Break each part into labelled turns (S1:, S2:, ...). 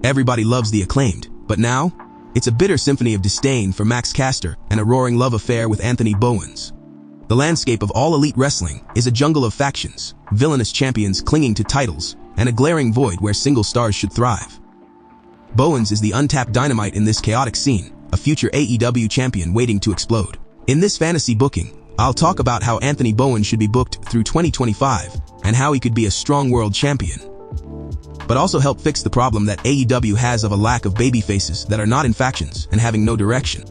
S1: Everybody loves the Acclaimed, but now, it's a bitter symphony of disdain for Max Caster and a roaring love affair with Anthony Bowens. The landscape of all elite wrestling is a jungle of factions, villainous champions clinging to titles, and a glaring void where single stars should thrive. Bowens is the untapped dynamite in this chaotic scene, a future AEW champion waiting to explode. In this fantasy booking, I'll talk about how Anthony Bowens should be booked through 2025 and how he could be a strong world champion, but also help fix the problem that AEW has of a lack of babyfaces that are not in factions and having no direction.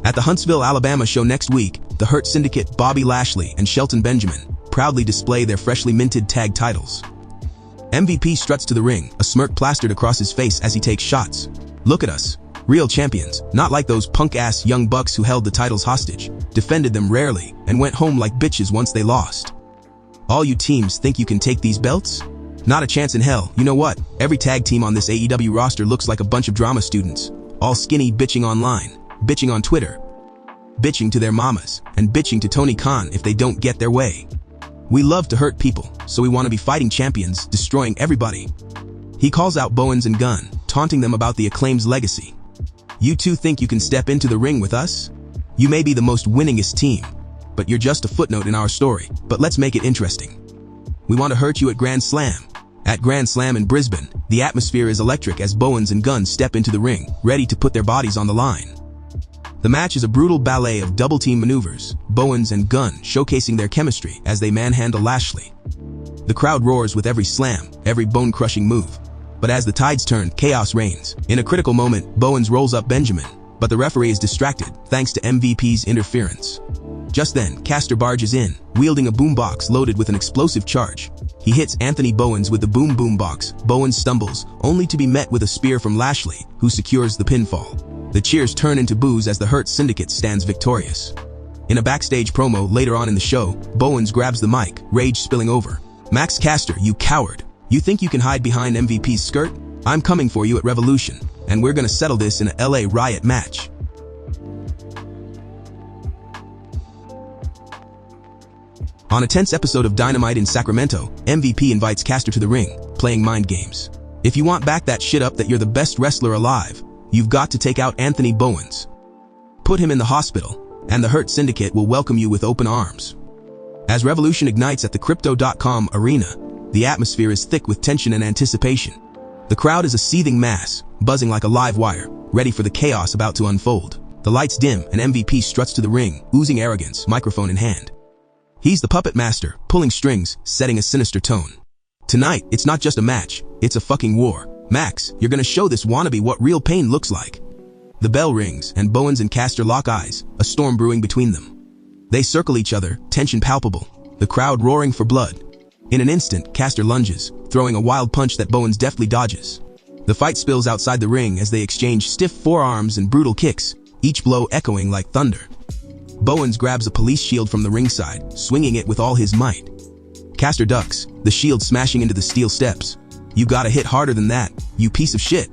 S1: At the Huntsville, Alabama show next week, the Hurt Syndicate, Bobby Lashley and Shelton Benjamin, proudly display their freshly minted tag titles. MVP struts to the ring, a smirk plastered across his face as he takes shots. Look at us. Real champions, not like those punk-ass young bucks who held the titles hostage, defended them rarely, and went home like bitches once they lost. All you teams think you can take these belts? Not a chance in hell. You know what? Every tag team on this AEW roster looks like a bunch of drama students, all skinny, bitching online, bitching on Twitter, bitching to their mamas, and bitching to Tony Khan if they don't get their way. We love to hurt people, so we want to be fighting champions, destroying everybody. He calls out Bowens and Gunn, taunting them about the Acclaim's legacy. You two think you can step into the ring with us? You may be the most winningest team, but you're just a footnote in our story. But let's make it interesting. We want to hurt you at Grand Slam. At Grand Slam in Brisbane, the atmosphere is electric as Bowens and Gunn step into the ring, ready to put their bodies on the line. The match is a brutal ballet of double-team maneuvers, Bowens and Gunn showcasing their chemistry as they manhandle Lashley. The crowd roars with every slam, every bone-crushing move. But as the tides turn, chaos reigns. In a critical moment, Bowens rolls up Benjamin, but the referee is distracted thanks to MVP's interference. Just then, Caster barges in, wielding a boombox loaded with an explosive charge. He hits Anthony Bowens with the boombox. Bowens stumbles, only to be met with a spear from Lashley, who secures the pinfall. The cheers turn into boos as the Hurt Syndicate stands victorious. In a backstage promo later on in the show, Bowens grabs the mic, rage spilling over. "Max Caster, you coward. You think you can hide behind MVP's skirt? I'm coming for you at Revolution, and we're gonna settle this in a LA Riot match." On a tense episode of Dynamite in Sacramento, MVP invites Caster to the ring, playing mind games. If you want back that shit up that you're the best wrestler alive, you've got to take out Anthony Bowens. Put him in the hospital, and the Hurt Syndicate will welcome you with open arms. As Revolution ignites at the Crypto.com arena, the atmosphere is thick with tension and anticipation. The crowd is a seething mass, buzzing like a live wire, ready for the chaos about to unfold. The lights dim and MVP struts to the ring, oozing arrogance, microphone in hand. He's the puppet master, pulling strings, setting a sinister tone. Tonight, it's not just a match, it's a fucking war. Max, you're gonna show this wannabe what real pain looks like. The bell rings, and Bowens and Caster lock eyes, a storm brewing between them. They circle each other, tension palpable, the crowd roaring for blood. In an instant, Caster lunges, throwing a wild punch that Bowens deftly dodges. The fight spills outside the ring as they exchange stiff forearms and brutal kicks, each blow echoing like thunder. Bowens grabs a police shield from the ringside, swinging it with all his might. Caster ducks, the shield smashing into the steel steps. "You gotta hit harder than that, you piece of shit."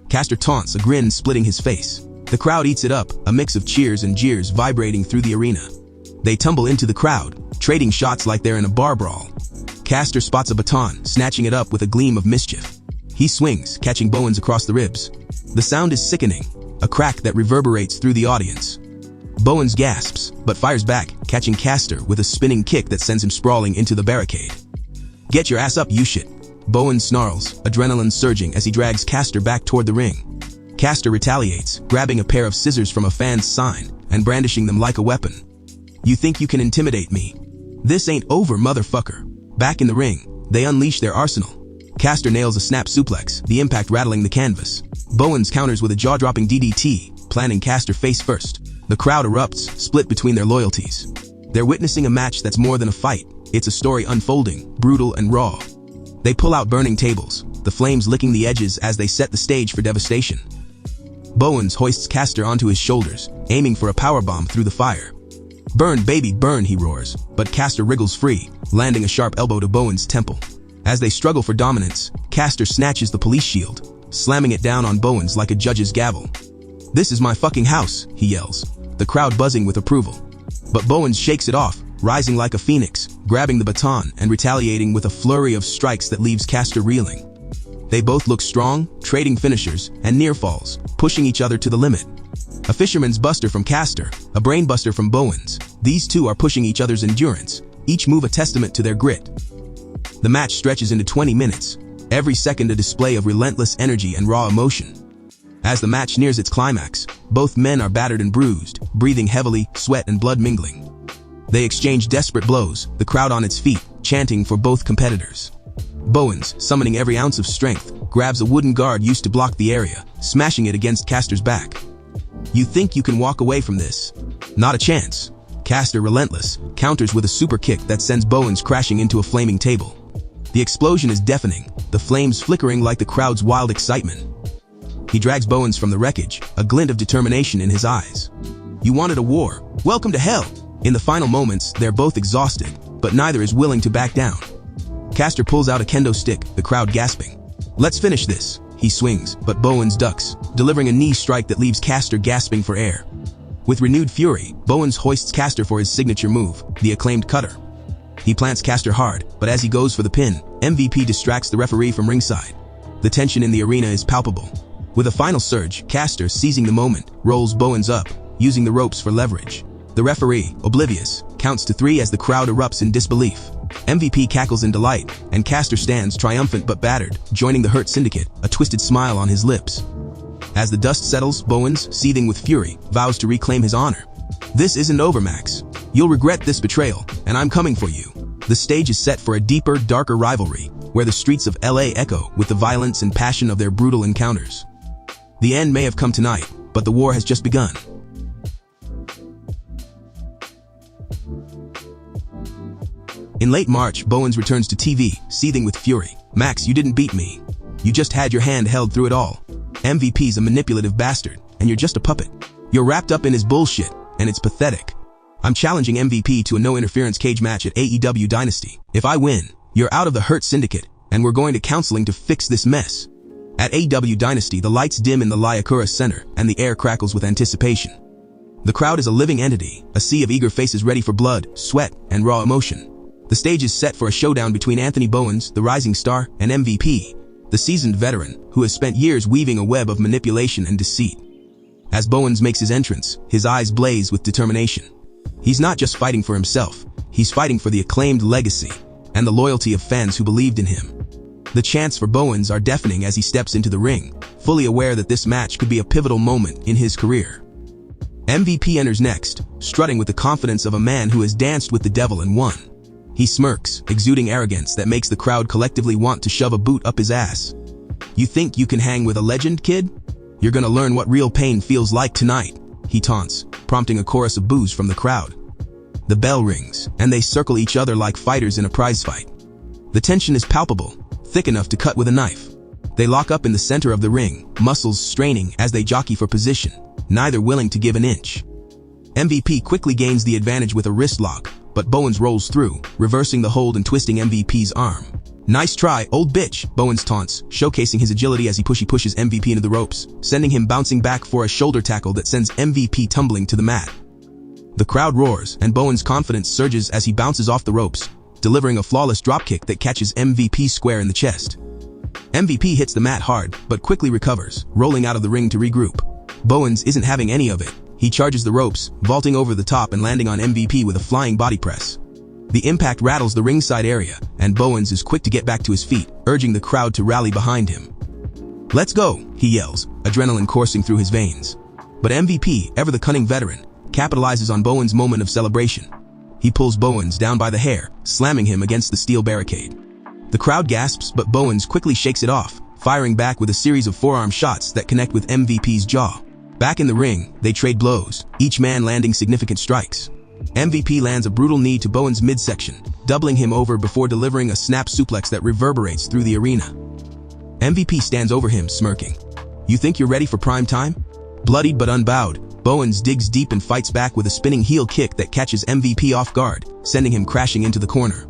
S1: Caster taunts, a grin splitting his face. The crowd eats it up, a mix of cheers and jeers vibrating through the arena. They tumble into the crowd, trading shots like they're in a bar brawl. Caster spots a baton, snatching it up with a gleam of mischief. He swings, catching Bowens across the ribs. The sound is sickening, a crack that reverberates through the audience. Bowens gasps, but fires back, catching Caster with a spinning kick that sends him sprawling into the barricade. "Get your ass up, you shit." Bowens snarls, adrenaline surging as he drags Caster back toward the ring. Caster retaliates, grabbing a pair of scissors from a fan's sign and brandishing them like a weapon. "You think you can intimidate me? This ain't over, motherfucker." Back in the ring, they unleash their arsenal. Caster nails a snap suplex, the impact rattling the canvas. Bowens counters with a jaw-dropping DDT, planting Caster face first. The crowd erupts, split between their loyalties. They're witnessing a match that's more than a fight. It's a story unfolding, brutal and raw. They pull out burning tables, the flames licking the edges as they set the stage for devastation. Bowens hoists Caster onto his shoulders, aiming for a powerbomb through the fire. "Burn, baby, burn," he roars, but Caster wriggles free, landing a sharp elbow to Bowens' temple. As they struggle for dominance, Caster snatches the police shield, slamming it down on Bowens like a judge's gavel. "This is my fucking house," he yells, the crowd buzzing with approval. But Bowens shakes it off, rising like a phoenix, grabbing the baton and retaliating with a flurry of strikes that leaves Caster reeling. They both look strong, trading finishers and near falls, pushing each other to the limit. A fisherman's buster from Caster, a brain buster from Bowens. These two are pushing each other's endurance, each move a testament to their grit. The match stretches into 20 minutes, every second a display of relentless energy and raw emotion. As the match nears its climax, both men are battered and bruised, breathing heavily, sweat and blood mingling. They exchange desperate blows, the crowd on its feet, chanting for both competitors. Bowens, summoning every ounce of strength, grabs a wooden guard used to block the area, smashing it against Caster's back. You think you can walk away from this? Not a chance. Caster, relentless, counters with a super kick that sends Bowens crashing into a flaming table. The explosion is deafening, the flames flickering like the crowd's wild excitement. He drags Bowens from the wreckage, a glint of determination in his eyes. You wanted a war. Welcome to hell. In the final moments, they're both exhausted, but neither is willing to back down. Caster pulls out a kendo stick, the crowd gasping. Let's finish this. He swings, but Bowens ducks, delivering a knee strike that leaves Caster gasping for air. With renewed fury, Bowens hoists Caster for his signature move, the acclaimed cutter. He plants Caster hard, but as he goes for the pin, MVP distracts the referee from ringside. The tension in the arena is palpable. With a final surge, Caster, seizing the moment, rolls Bowens up, using the ropes for leverage. The referee, oblivious, counts to 3 as the crowd erupts in disbelief. MVP cackles in delight, and Caster stands triumphant but battered, joining the Hurt Syndicate, a twisted smile on his lips. As the dust settles, Bowens, seething with fury, vows to reclaim his honor. This isn't over, Max. You'll regret this betrayal, and I'm coming for you. The stage is set for a deeper, darker rivalry, where the streets of LA echo with the violence and passion of their brutal encounters. The end may have come tonight, but the war has just begun. In late March, Bowens returns to TV, seething with fury. Max, you didn't beat me. You just had your hand held through it all. MVP's a manipulative bastard, and you're just a puppet. You're wrapped up in his bullshit, and it's pathetic. I'm challenging MVP to a no-interference cage match at AEW Dynasty. If I win, you're out of the Hurt Syndicate, and we're going to counseling to fix this mess. At AEW Dynasty, the lights dim in the Lyakura Center, and the air crackles with anticipation. The crowd is a living entity, a sea of eager faces ready for blood, sweat, and raw emotion. The stage is set for a showdown between Anthony Bowens, the rising star, and MVP, the seasoned veteran, who has spent years weaving a web of manipulation and deceit. As Bowens makes his entrance, his eyes blaze with determination. He's not just fighting for himself, he's fighting for the acclaimed legacy and the loyalty of fans who believed in him. The chants for Bowens are deafening as he steps into the ring, fully aware that this match could be a pivotal moment in his career. MVP enters next, strutting with the confidence of a man who has danced with the devil and won. He smirks, exuding arrogance that makes the crowd collectively want to shove a boot up his ass. You think you can hang with a legend, kid? You're gonna learn what real pain feels like tonight, he taunts, prompting a chorus of boos from the crowd. The bell rings, and they circle each other like fighters in a prize fight. The tension is palpable, thick enough to cut with a knife. They lock up in the center of the ring, muscles straining as they jockey for position, neither willing to give an inch. MVP quickly gains the advantage with a wrist lock, but Bowens rolls through, reversing the hold and twisting MVP's arm. Nice try, old bitch, Bowens taunts, showcasing his agility as he pushes MVP into the ropes, sending him bouncing back for a shoulder tackle that sends MVP tumbling to the mat. The crowd roars, and Bowens' confidence surges as he bounces off the ropes, delivering a flawless dropkick that catches MVP square in the chest. MVP hits the mat hard, but quickly recovers, rolling out of the ring to regroup. Bowens isn't having any of it. He charges the ropes, vaulting over the top and landing on MVP with a flying body press. The impact rattles the ringside area, and Bowens is quick to get back to his feet, urging the crowd to rally behind him. Let's go, he yells, adrenaline coursing through his veins. But MVP, ever the cunning veteran, capitalizes on Bowens' moment of celebration. He pulls Bowens down by the hair, slamming him against the steel barricade. The crowd gasps, but Bowens quickly shakes it off, firing back with a series of forearm shots that connect with MVP's jaw. Back in the ring, they trade blows, each man landing significant strikes. MVP lands a brutal knee to Bowens' midsection, doubling him over before delivering a snap suplex that reverberates through the arena. MVP stands over him, smirking. You think you're ready for prime time? Bloodied but unbowed, Bowens digs deep and fights back with a spinning heel kick that catches MVP off guard, sending him crashing into the corner.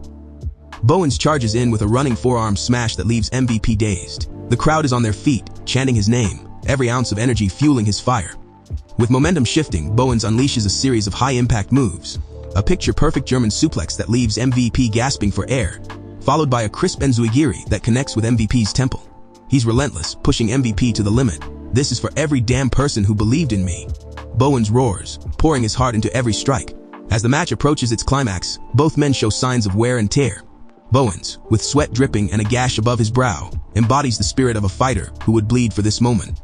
S1: Bowens charges in with a running forearm smash that leaves MVP dazed. The crowd is on their feet, chanting his name, every ounce of energy fueling his fire. With momentum shifting, Bowens unleashes a series of high-impact moves. A picture-perfect German suplex that leaves MVP gasping for air, followed by a crisp enziguri that connects with MVP's temple. He's relentless, pushing MVP to the limit. This is for every damn person who believed in me. Bowens roars, pouring his heart into every strike. As the match approaches its climax, both men show signs of wear and tear. Bowens, with sweat dripping and a gash above his brow, embodies the spirit of a fighter who would bleed for this moment.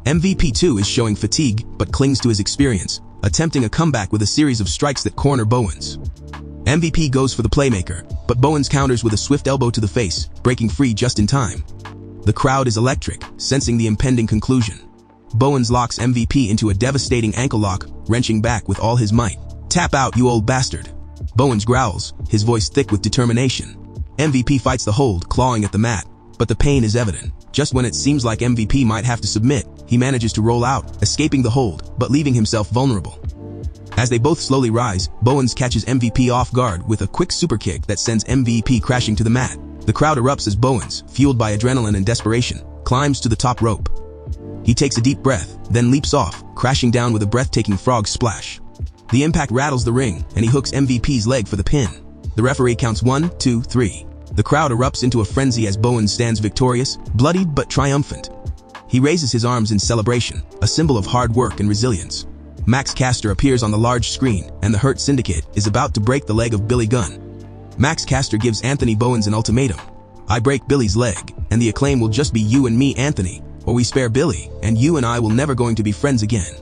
S1: MVP too is showing fatigue but clings to his experience, attempting a comeback with a series of strikes that corner Bowens. MVP goes for the playmaker, but Bowens counters with a swift elbow to the face, breaking free just in time. The crowd is electric, sensing the impending conclusion. Bowens locks MVP into a devastating ankle lock, wrenching back with all his might. "Tap out, you old bastard." Bowens growls, his voice thick with determination. MVP fights the hold, clawing at the mat, but the pain is evident. Just when it seems like MVP might have to submit, he manages to roll out, escaping the hold, but leaving himself vulnerable. As they both slowly rise, Bowens catches MVP off guard with a quick superkick that sends MVP crashing to the mat. The crowd erupts as Bowens, fueled by adrenaline and desperation, climbs to the top rope. He takes a deep breath, then leaps off, crashing down with a breathtaking frog splash. The impact rattles the ring, and he hooks MVP's leg for the pin. The referee counts 1, 2, 3. The crowd erupts into a frenzy as Bowens stands victorious, bloodied but triumphant. He raises his arms in celebration, a symbol of hard work and resilience. Max Caster appears on the large screen, and the Hurt Syndicate is about to break the leg of Billy Gunn. Max Caster gives Anthony Bowens an ultimatum. "I break Billy's leg, and the Acclaim will just be you and me, Anthony, or we spare Billy, and you and I will never going to be friends again."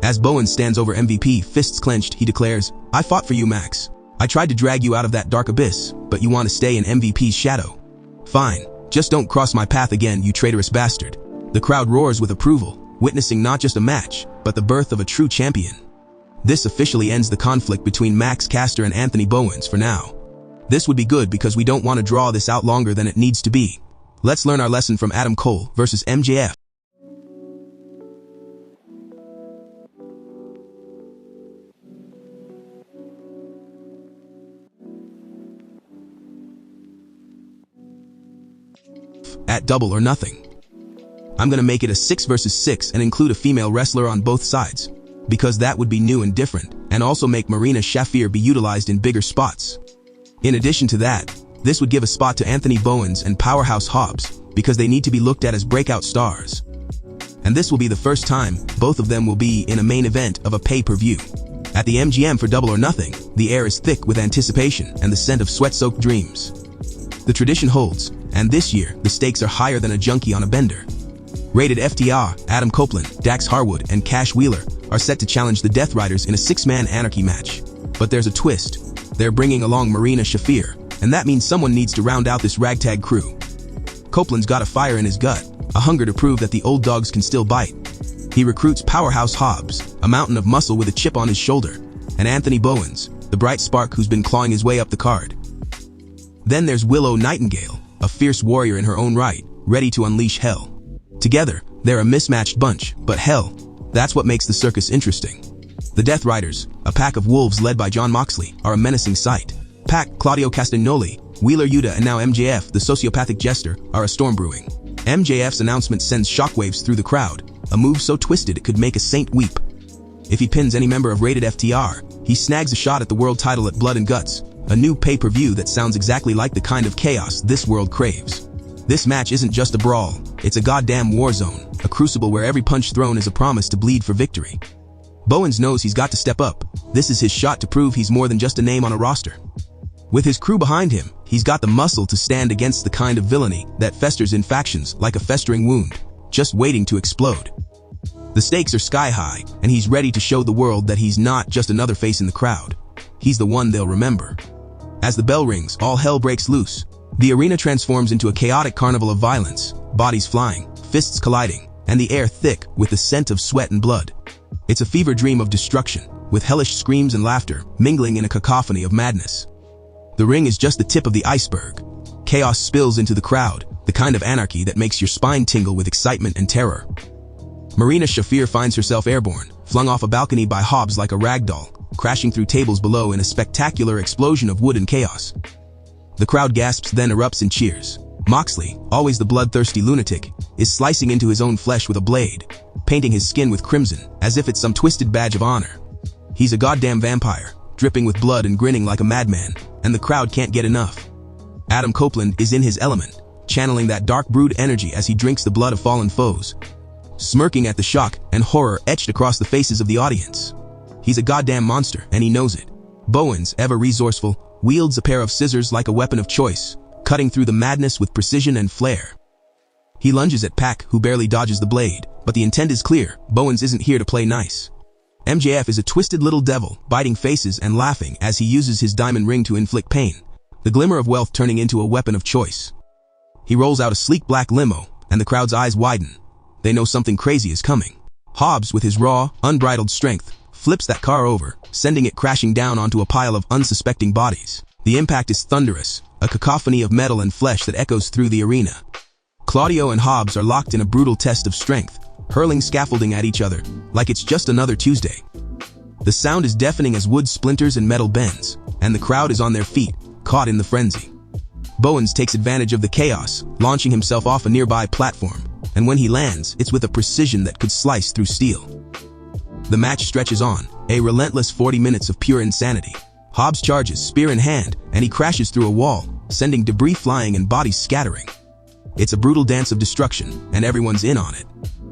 S1: As Bowens stands over MVP, fists clenched, he declares, "I fought for you, Max. I tried to drag you out of that dark abyss, but you want to stay in MVP's shadow. Fine, just don't cross my path again, you traitorous bastard." The crowd roars with approval, witnessing not just a match, but the birth of a true champion. This officially ends the conflict between Max Caster and Anthony Bowens for now. This would be good because we don't want to draw this out longer than it needs to be. Let's learn our lesson from Adam Cole versus MJF. At Double or Nothing. I'm gonna make it a 6 versus 6 and include a female wrestler on both sides, because that would be new and different, and also make Marina Shafir be utilized in bigger spots. In addition to that, this would give a spot to Anthony Bowens and Powerhouse Hobbs, because they need to be looked at as breakout stars. And this will be the first time both of them will be in a main event of a pay-per-view. At the MGM for Double or Nothing, the air is thick with anticipation and the scent of sweat-soaked dreams. The tradition holds, and this year, the stakes are higher than a junkie on a bender. Rated FTR, Adam Copeland, Dax Harwood, and Cash Wheeler are set to challenge the Death Riders in a 6-man Anarchy match. But there's a twist. They're bringing along Marina Shafir, and that means someone needs to round out this ragtag crew. Copeland's got a fire in his gut, a hunger to prove that the old dogs can still bite. He recruits Powerhouse Hobbs, a mountain of muscle with a chip on his shoulder, and Anthony Bowens, the bright spark who's been clawing his way up the card. Then there's Willow Nightingale, a fierce warrior in her own right, ready to unleash hell. Together, they're a mismatched bunch, but hell, that's what makes the circus interesting. The Death Riders, a pack of wolves led by Jon Moxley, are a menacing sight. Pac, Claudio Castagnoli, Wheeler Yuta, and now MJF, the sociopathic jester, are a storm brewing. MJF's announcement sends shockwaves through the crowd, a move so twisted it could make a saint weep. If he pins any member of Rated FTR, he snags a shot at the world title at Blood and Guts, a new pay-per-view that sounds exactly like the kind of chaos this world craves. This match isn't just a brawl, it's a goddamn war zone, a crucible where every punch thrown is a promise to bleed for victory. Bowens knows he's got to step up. This is his shot to prove he's more than just a name on a roster. With his crew behind him, he's got the muscle to stand against the kind of villainy that festers in factions like a festering wound, just waiting to explode. The stakes are sky high, and he's ready to show the world that he's not just another face in the crowd. He's the one they'll remember. As the bell rings, all hell breaks loose. The arena transforms into a chaotic carnival of violence, bodies flying, fists colliding, and the air thick with the scent of sweat and blood. It's a fever dream of destruction, with hellish screams and laughter mingling in a cacophony of madness. The ring is just the tip of the iceberg. Chaos spills into the crowd, the kind of anarchy that makes your spine tingle with excitement and terror. Marina Shafir finds herself airborne, flung off a balcony by Hobbs like a rag doll, crashing through tables below in a spectacular explosion of wood and chaos. The crowd gasps, then erupts in cheers. Moxley, always the bloodthirsty lunatic, is slicing into his own flesh with a blade, painting his skin with crimson, as if it's some twisted badge of honor. He's a goddamn vampire, dripping with blood and grinning like a madman, and the crowd can't get enough. Adam Copeland is in his element, channeling that dark brood energy as he drinks the blood of fallen foes, smirking at the shock and horror etched across the faces of the audience. He's a goddamn monster, and he knows it. Bowens, ever resourceful, wields a pair of scissors like a weapon of choice, cutting through the madness with precision and flair. He lunges at Pac, who barely dodges the blade, but the intent is clear. Bowens isn't here to play nice. MJF is a twisted little devil, biting faces and laughing as he uses his diamond ring to inflict pain, the glimmer of wealth turning into a weapon of choice. He rolls out a sleek black limo, and the crowd's eyes widen. They know something crazy is coming. Hobbs, with his raw, unbridled strength, flips that car over, sending it crashing down onto a pile of unsuspecting bodies. The impact is thunderous, a cacophony of metal and flesh that echoes through the arena. Claudio and Hobbs are locked in a brutal test of strength, hurling scaffolding at each other, like it's just another Tuesday. The sound is deafening as wood splinters and metal bends, and the crowd is on their feet, caught in the frenzy. Bowens takes advantage of the chaos, launching himself off a nearby platform, and when he lands, it's with a precision that could slice through steel. The match stretches on, a relentless 40 minutes of pure insanity. Hobbs charges, spear in hand, and he crashes through a wall, sending debris flying and bodies scattering. It's a brutal dance of destruction, and everyone's in on it.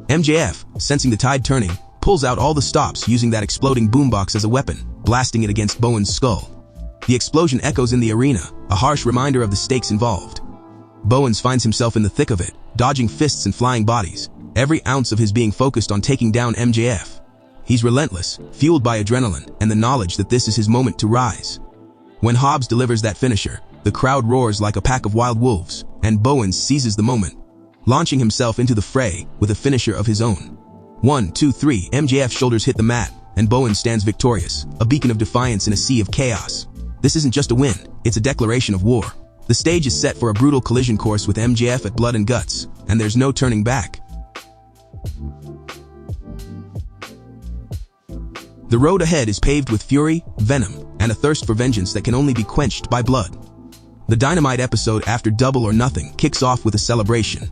S1: MJF, sensing the tide turning, pulls out all the stops using that exploding boombox as a weapon, blasting it against Bowens' skull. The explosion echoes in the arena, a harsh reminder of the stakes involved. Bowens finds himself in the thick of it, dodging fists and flying bodies, every ounce of his being focused on taking down MJF. He's relentless, fueled by adrenaline and the knowledge that this is his moment to rise. When Hobbs delivers that finisher, the crowd roars like a pack of wild wolves, and Bowens seizes the moment, launching himself into the fray with a finisher of his own. 1, 2, 3, MJF's shoulders hit the mat, and Bowens stands victorious, a beacon of defiance in a sea of chaos. This isn't just a win, it's a declaration of war. The stage is set for a brutal collision course with MJF at blood and guts, and there's no turning back. The road ahead is paved with fury, venom, and a thirst for vengeance that can only be quenched by blood. The Dynamite episode after Double or Nothing kicks off with a celebration.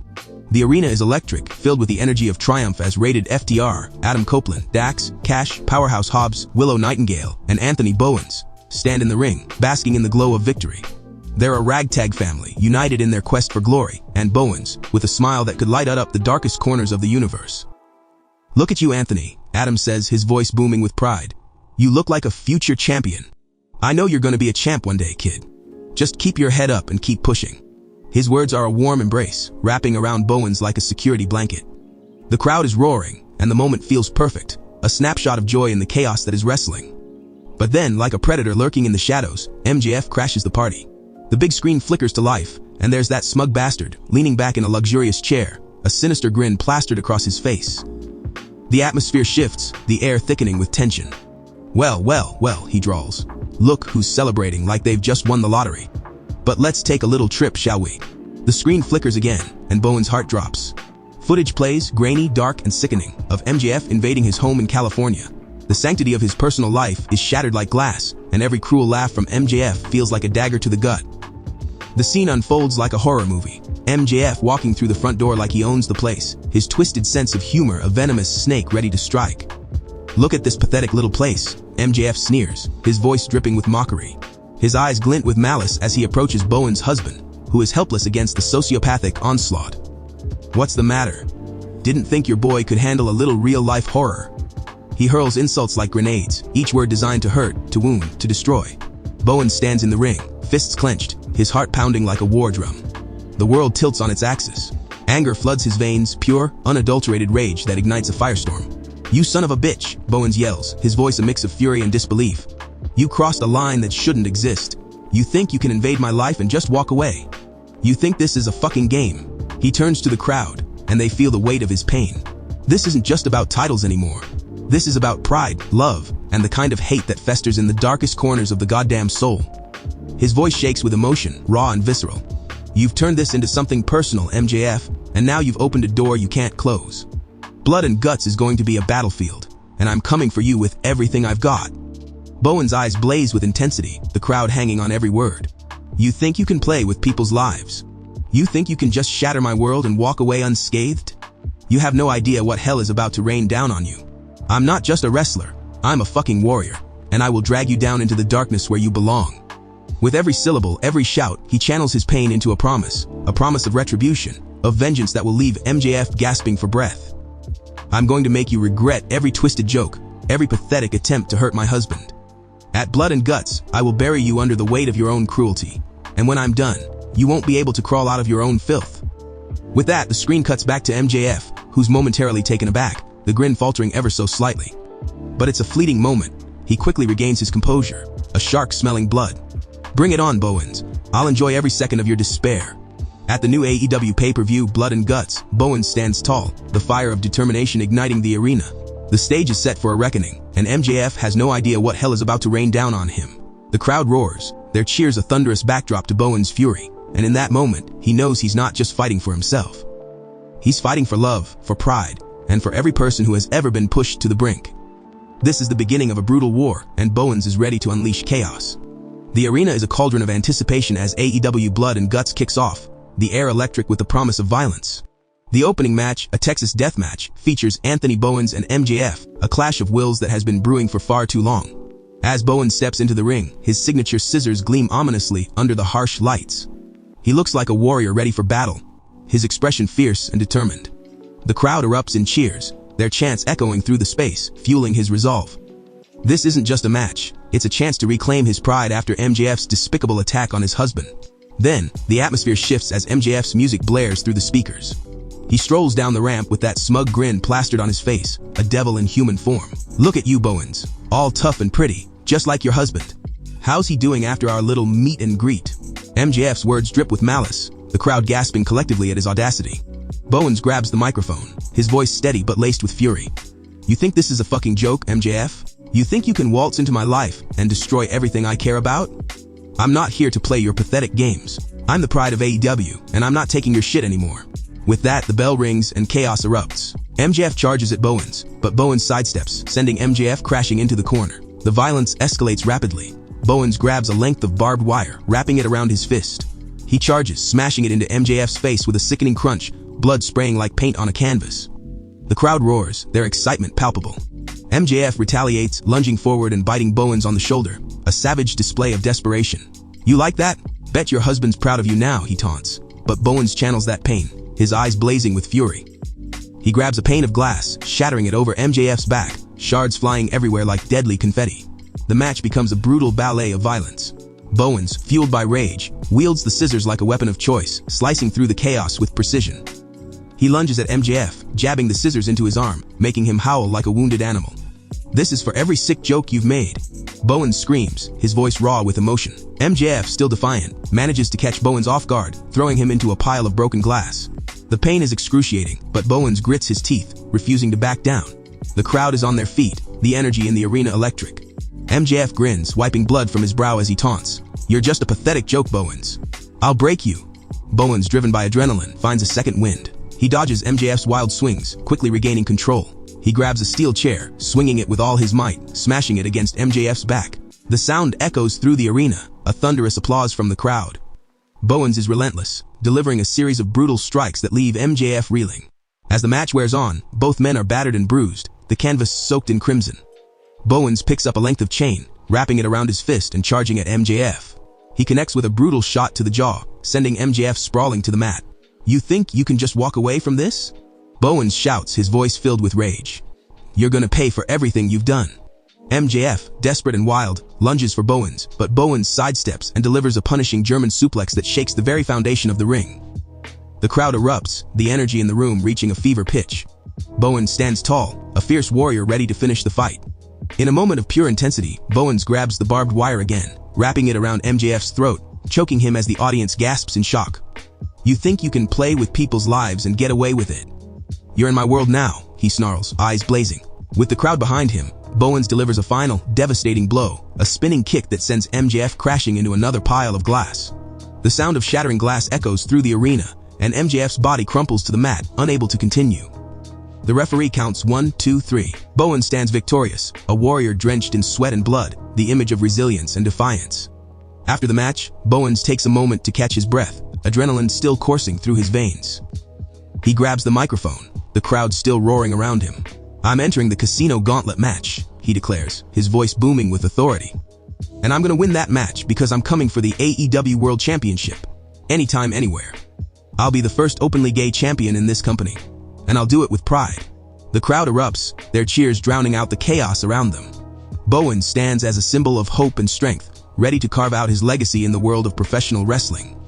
S1: The arena is electric, filled with the energy of triumph as rated FTR, Adam Copeland, Dax, Cash, Powerhouse Hobbs, Willow Nightingale, and Anthony Bowens stand in the ring, basking in the glow of victory. They're a ragtag family, united in their quest for glory, and Bowens, with a smile that could light up the darkest corners of the universe. "Look at you, Anthony," Adam says, his voice booming with pride. "You look like a future champion. I know you're gonna be a champ one day, kid. Just keep your head up and keep pushing." His words are a warm embrace, wrapping around Bowens like a security blanket. The crowd is roaring, and the moment feels perfect, a snapshot of joy in the chaos that is wrestling. But then, like a predator lurking in the shadows, MJF crashes the party. The big screen flickers to life, and there's that smug bastard, leaning back in a luxurious chair, a sinister grin plastered across his face. The atmosphere shifts, the air thickening with tension. Well, he drawls. "Look who's celebrating like they've just won the lottery. But let's take a little trip, shall we?" The screen flickers again, and Bowens' heart drops. Footage plays, grainy, dark, and sickening, of MJF invading his home in California. The sanctity of his personal life is shattered like glass, and every cruel laugh from MJF feels like a dagger to the gut. The scene unfolds like a horror movie. MJF walking through the front door like he owns the place, his twisted sense of humor a venomous snake ready to strike. "Look at this pathetic little place," MJF sneers, his voice dripping with mockery. His eyes glint with malice as he approaches Bowens' husband, who is helpless against the sociopathic onslaught. "What's the matter? Didn't think your boy could handle a little real-life horror." He hurls insults like grenades, each word designed to hurt, to wound, to destroy. Bowens stands in the ring, fists clenched, his heart pounding like a war drum. The world tilts on its axis. Anger floods his veins, pure, unadulterated rage that ignites a firestorm. "You son of a bitch," Bowens yells, his voice a mix of fury and disbelief. "You crossed a line that shouldn't exist. You think you can invade my life and just walk away? You think this is a fucking game?" He turns to the crowd, and they feel the weight of his pain. This isn't just about titles anymore. This is about pride, love, and the kind of hate that festers in the darkest corners of the goddamn soul. His voice shakes with emotion, raw and visceral. "You've turned this into something personal, MJF, and now you've opened a door you can't close. Blood and guts is going to be a battlefield, and I'm coming for you with everything I've got." Bowens' eyes blaze with intensity, the crowd hanging on every word. "You think you can play with people's lives? You think you can just shatter my world and walk away unscathed? You have no idea what hell is about to rain down on you. I'm not just a wrestler, I'm a fucking warrior, and I will drag you down into the darkness where you belong." With every syllable, every shout, he channels his pain into a promise of retribution, of vengeance that will leave MJF gasping for breath. "I'm going to make you regret every twisted joke, every pathetic attempt to hurt my husband. At Blood and Guts, I will bury you under the weight of your own cruelty. And when I'm done, you won't be able to crawl out of your own filth." With that, the screen cuts back to MJF, who's momentarily taken aback, the grin faltering ever so slightly. But it's a fleeting moment. He quickly regains his composure, a shark smelling blood. "Bring it on, Bowens. I'll enjoy every second of your despair." At the new AEW pay-per-view Blood and Guts, Bowens stands tall, the fire of determination igniting the arena. The stage is set for a reckoning, and MJF has no idea what hell is about to rain down on him. The crowd roars, their cheers a thunderous backdrop to Bowens' fury, and in that moment, he knows he's not just fighting for himself. He's fighting for love, for pride, and for every person who has ever been pushed to the brink. This is the beginning of a brutal war, and Bowens is ready to unleash chaos. The arena is a cauldron of anticipation as AEW Blood and Guts kicks off, the air electric with the promise of violence. The opening match, a Texas death match, features Anthony Bowens and MJF, a clash of wills that has been brewing for far too long. As Bowens steps into the ring, his signature scissors gleam ominously under the harsh lights. He looks like a warrior ready for battle, his expression fierce and determined. The crowd erupts in cheers, their chants echoing through the space, fueling his resolve. This isn't just a match, it's a chance to reclaim his pride after MJF's despicable attack on his husband. Then, the atmosphere shifts as MJF's music blares through the speakers. He strolls down the ramp with that smug grin plastered on his face, a devil in human form. "Look at you, Bowens, all tough and pretty, just like your husband. How's he doing after our little meet and greet?" MJF's words drip with malice, the crowd gasping collectively at his audacity. Bowens grabs the microphone, his voice steady but laced with fury. "You think this is a fucking joke, MJF? You think you can waltz into my life and destroy everything I care about? I'm not here to play your pathetic games. I'm the pride of AEW, and I'm not taking your shit anymore." With that, the bell rings and chaos erupts. MJF charges at Bowens, but Bowens sidesteps, sending MJF crashing into the corner. The violence escalates rapidly. Bowens grabs a length of barbed wire, wrapping it around his fist. He charges, smashing it into MJF's face with a sickening crunch, blood spraying like paint on a canvas. The crowd roars, their excitement palpable. MJF retaliates, lunging forward and biting Bowens on the shoulder, a savage display of desperation. "You like that? Bet your husband's proud of you now," he taunts. But Bowens channels that pain, his eyes blazing with fury. He grabs a pane of glass, shattering it over MJF's back, shards flying everywhere like deadly confetti. The match becomes a brutal ballet of violence. Bowens, fueled by rage, wields the scissors like a weapon of choice, slicing through the chaos with precision. He lunges at MJF, jabbing the scissors into his arm, making him howl like a wounded animal. "This is for every sick joke you've made." Bowens screams, his voice raw with emotion. MJF, still defiant, manages to catch Bowens off guard, throwing him into a pile of broken glass. The pain is excruciating, but Bowens grits his teeth, refusing to back down. The crowd is on their feet, the energy in the arena electric. MJF grins, wiping blood from his brow as he taunts. "You're just a pathetic joke, Bowens. I'll break you." Bowens, driven by adrenaline, finds a second wind. He dodges MJF's wild swings, quickly regaining control. He grabs a steel chair, swinging it with all his might, smashing it against MJF's back. The sound echoes through the arena, a thunderous applause from the crowd. Bowens is relentless, delivering a series of brutal strikes that leave MJF reeling. As the match wears on, both men are battered and bruised, the canvas soaked in crimson. Bowens picks up a length of chain, wrapping it around his fist and charging at MJF. He connects with a brutal shot to the jaw, sending MJF sprawling to the mat. "You think you can just walk away from this?" Bowens shouts, his voice filled with rage. "You're gonna pay for everything you've done." MJF, desperate and wild, lunges for Bowens, but Bowens sidesteps and delivers a punishing German suplex that shakes the very foundation of the ring. The crowd erupts, the energy in the room reaching a fever pitch. Bowens stands tall, a fierce warrior ready to finish the fight. In a moment of pure intensity, Bowens grabs the barbed wire again, wrapping it around MJF's throat, choking him as the audience gasps in shock. "You think you can play with people's lives and get away with it? You're in my world now," he snarls, eyes blazing. With the crowd behind him, Bowens delivers a final, devastating blow, a spinning kick that sends MJF crashing into another pile of glass. The sound of shattering glass echoes through the arena, and MJF's body crumples to the mat, unable to continue. The referee counts 1, 2, 3. Bowens stands victorious, a warrior drenched in sweat and blood, the image of resilience and defiance. After the match, Bowens takes a moment to catch his breath, adrenaline still coursing through his veins. He grabs the microphone, the crowd still roaring around him. "I'm entering the casino gauntlet match," he declares, his voice booming with authority. And I'm gonna win that match because I'm coming for the AEW World Championship. Anytime, anywhere. I'll be the first openly gay champion in this company. And I'll do it with pride. The crowd erupts, their cheers drowning out the chaos around them. Bowens stands as a symbol of hope and strength, ready to carve out his legacy in the world of professional wrestling.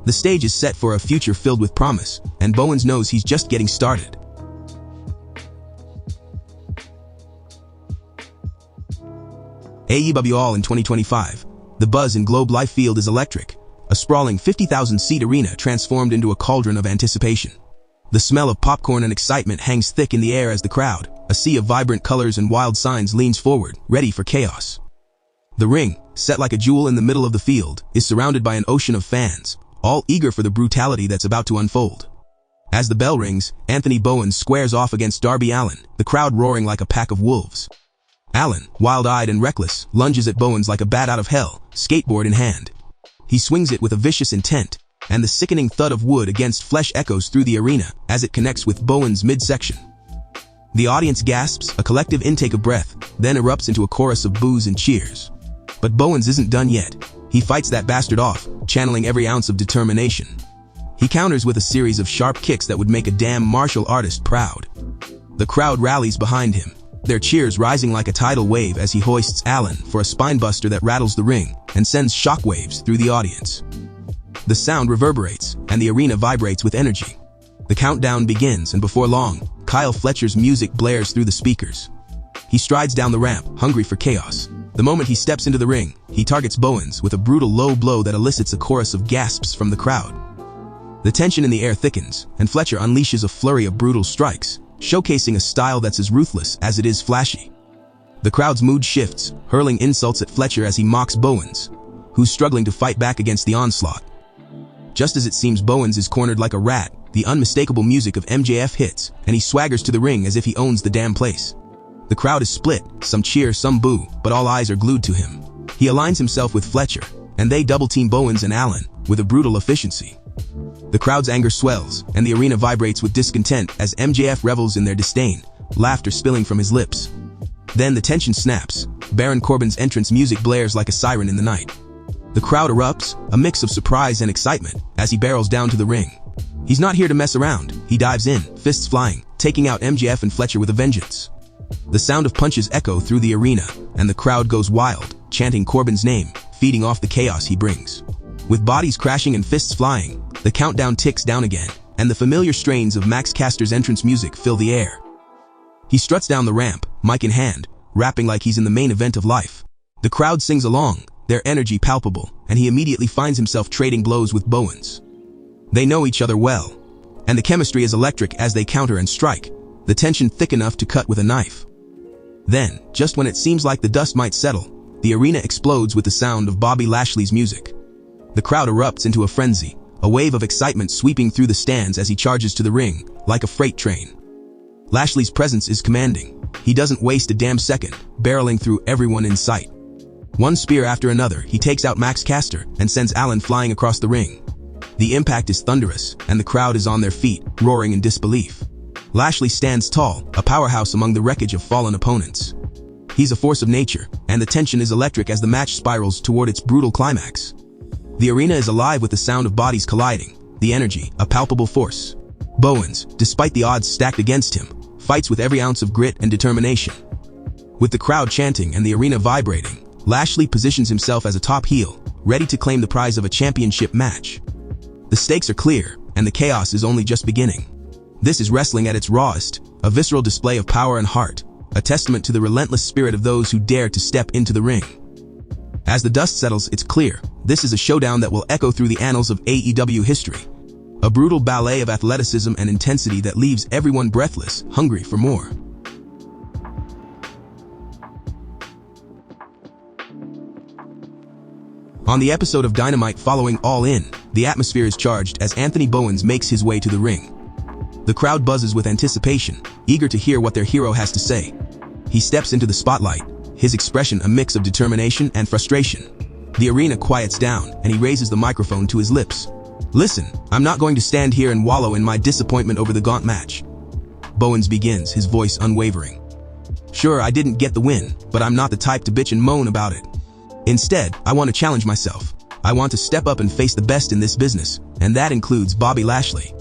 S1: The stage is set for a future filled with promise, and Bowens knows he's just getting started. AEW All in 2025. The buzz in Globe Life Field is electric. A sprawling 50,000-seat arena transformed into a cauldron of anticipation. The smell of popcorn and excitement hangs thick in the air as the crowd, a sea of vibrant colors and wild signs, leans forward, ready for chaos. The ring, set like a jewel in the middle of the field, is surrounded by an ocean of fans, all eager for the brutality that's about to unfold. As the bell rings, Anthony Bowens squares off against Darby Allin, the crowd roaring like a pack of wolves. Allin, wild-eyed and reckless, lunges at Bowens like a bat out of hell, skateboard in hand. He swings it with a vicious intent, and the sickening thud of wood against flesh echoes through the arena as it connects with Bowens' midsection. The audience gasps, a collective intake of breath, then erupts into a chorus of boos and cheers. But Bowens isn't done yet. He fights that bastard off, channeling every ounce of determination. He counters with a series of sharp kicks that would make a damn martial artist proud. The crowd rallies behind him, their cheers rising like a tidal wave as he hoists Allin for a spinebuster that rattles the ring and sends shockwaves through the audience. The sound reverberates, and the arena vibrates with energy. The countdown begins, and before long, Kyle Fletcher's music blares through the speakers. He strides down the ramp, hungry for chaos. The moment he steps into the ring, he targets Bowens with a brutal low blow that elicits a chorus of gasps from the crowd. The tension in the air thickens, and Fletcher unleashes a flurry of brutal strikes, showcasing a style that's as ruthless as it is flashy. The crowd's mood shifts, hurling insults at Fletcher as he mocks Bowens, who's struggling to fight back against the onslaught. Just as it seems Bowens is cornered like a rat, the unmistakable music of MJF hits, and he swaggers to the ring as if he owns the damn place. The crowd is split, some cheer, some boo, but all eyes are glued to him. He aligns himself with Fletcher, and they double-team Bowens and Allin with a brutal efficiency. The crowd's anger swells, and the arena vibrates with discontent as MJF revels in their disdain, laughter spilling from his lips. Then the tension snaps. Baron Corbin's entrance music blares like a siren in the night. The crowd erupts, a mix of surprise and excitement, as he barrels down to the ring. He's not here to mess around. He dives in, fists flying, taking out MJF and Fletcher with a vengeance. The sound of punches echo through the arena, and the crowd goes wild, chanting Corbin's name, feeding off the chaos he brings. With bodies crashing and fists flying, the countdown ticks down again, and the familiar strains of Max Caster's entrance music fill the air. He struts down the ramp, mic in hand, rapping like he's in the main event of life. The crowd sings along, their energy palpable, and he immediately finds himself trading blows with Bowens. They know each other well, and the chemistry is electric as they counter and strike, the tension thick enough to cut with a knife. Then, just when it seems like the dust might settle, the arena explodes with the sound of Bobby Lashley's music. The crowd erupts into a frenzy, a wave of excitement sweeping through the stands as he charges to the ring, like a freight train. Lashley's presence is commanding. He doesn't waste a damn second, barreling through everyone in sight. One spear after another, he takes out Max Caster and sends Allin flying across the ring. The impact is thunderous, and the crowd is on their feet, roaring in disbelief. Lashley stands tall, a powerhouse among the wreckage of fallen opponents. He's a force of nature, and the tension is electric as the match spirals toward its brutal climax. The arena is alive with the sound of bodies colliding, the energy, a palpable force. Bowens, despite the odds stacked against him, fights with every ounce of grit and determination. With the crowd chanting and the arena vibrating, Lashley positions himself as a top heel, ready to claim the prize of a championship match. The stakes are clear, and the chaos is only just beginning. This is wrestling at its rawest, a visceral display of power and heart, a testament to the relentless spirit of those who dare to step into the ring. As the dust settles, it's clear, this is a showdown that will echo through the annals of AEW history. A brutal ballet of athleticism and intensity that leaves everyone breathless, hungry for more. On the episode of Dynamite following All In, the atmosphere is charged as Anthony Bowens makes his way to the ring. The crowd buzzes with anticipation, eager to hear what their hero has to say. He steps into the spotlight, his expression a mix of determination and frustration. The arena quiets down, and he raises the microphone to his lips. "Listen, I'm not going to stand here and wallow in my disappointment over the gaunt match." Bowens begins, his voice unwavering. Sure, I didn't get the win, but I'm not the type to bitch and moan about it. Instead, I want to challenge myself. I want to step up and face the best in this business, and that includes Bobby Lashley.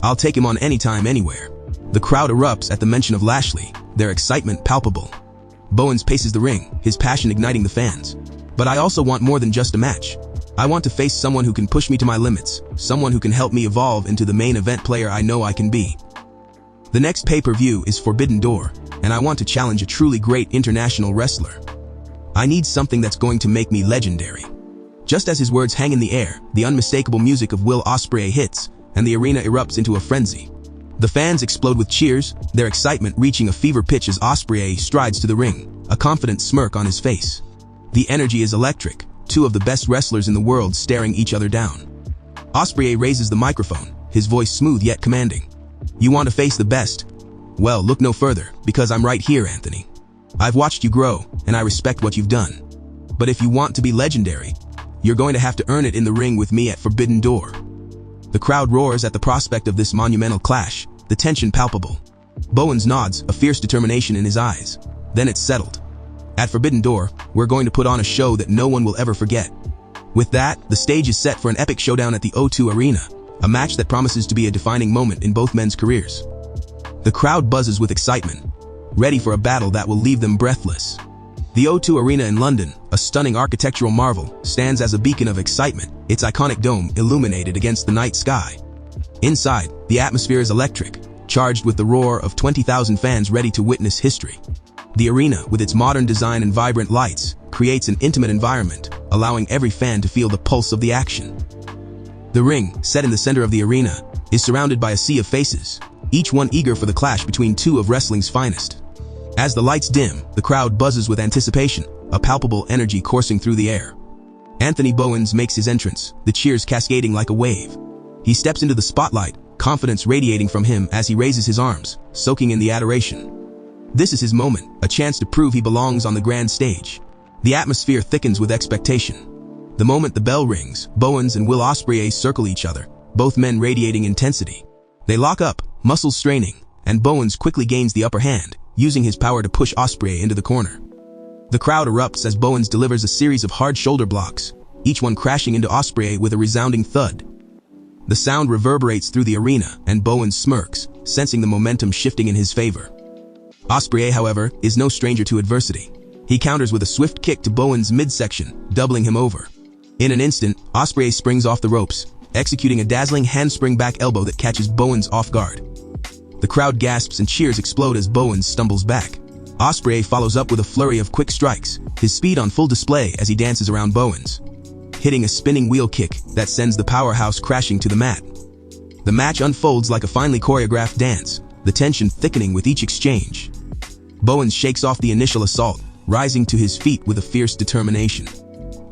S1: I'll take him on anytime, anywhere. The crowd erupts at the mention of Lashley, their excitement palpable. Bowens paces the ring, his passion igniting the fans. But I also want more than just a match. I want to face someone who can push me to my limits, someone who can help me evolve into the main event player I know I can be. The next pay-per-view is Forbidden Door, and I want to challenge a truly great international wrestler. I need something that's going to make me legendary. Just as his words hang in the air, the unmistakable music of Will Ospreay hits, and the arena erupts into a frenzy. The fans explode with cheers, their excitement reaching a fever pitch as Ospreay strides to the ring, a confident smirk on his face. The energy is electric, two of the best wrestlers in the world staring each other down. Ospreay raises the microphone, his voice smooth yet commanding. You want to face the best? Well, look no further, because I'm right here, Anthony. I've watched you grow, and I respect what you've done. But if you want to be legendary, you're going to have to earn it in the ring with me at Forbidden Door. The crowd roars at the prospect of this monumental clash, the tension palpable. Bowens nods, a fierce determination in his eyes. Then it's settled. At Forbidden Door, we're going to put on a show that no one will ever forget. With that, the stage is set for an epic showdown at the O2 Arena, a match that promises to be a defining moment in both men's careers. The crowd buzzes with excitement, ready for a battle that will leave them breathless. The O2 Arena in London, a stunning architectural marvel, stands as a beacon of excitement, its iconic dome illuminated against the night sky. Inside, the atmosphere is electric, charged with the roar of 20,000 fans ready to witness history. The arena, with its modern design and vibrant lights, creates an intimate environment, allowing every fan to feel the pulse of the action. The ring, set in the center of the arena, is surrounded by a sea of faces, each one eager for the clash between two of wrestling's finest. As the lights dim, the crowd buzzes with anticipation, a palpable energy coursing through the air. Anthony Bowens makes his entrance, the cheers cascading like a wave. He steps into the spotlight, confidence radiating from him as he raises his arms, soaking in the adoration. This is his moment, a chance to prove he belongs on the grand stage. The atmosphere thickens with expectation. The moment the bell rings, Bowens and Will Ospreay circle each other, both men radiating intensity. They lock up, muscles straining, and Bowens quickly gains the upper hand, using his power to push Ospreay into the corner. The crowd erupts as Bowens delivers a series of hard shoulder blocks, each one crashing into Ospreay with a resounding thud. The sound reverberates through the arena, and Bowens smirks, sensing the momentum shifting in his favor. Ospreay, however, is no stranger to adversity. He counters with a swift kick to Bowens' midsection, doubling him over. In an instant, Ospreay springs off the ropes, executing a dazzling handspring back elbow that catches Bowens off guard. The crowd gasps and cheers explode as Bowens stumbles back. Ospreay follows up with a flurry of quick strikes, his speed on full display as he dances around Bowens, hitting a spinning wheel kick that sends the powerhouse crashing to the mat. The match unfolds like a finely choreographed dance, the tension thickening with each exchange. Bowens shakes off the initial assault, rising to his feet with a fierce determination.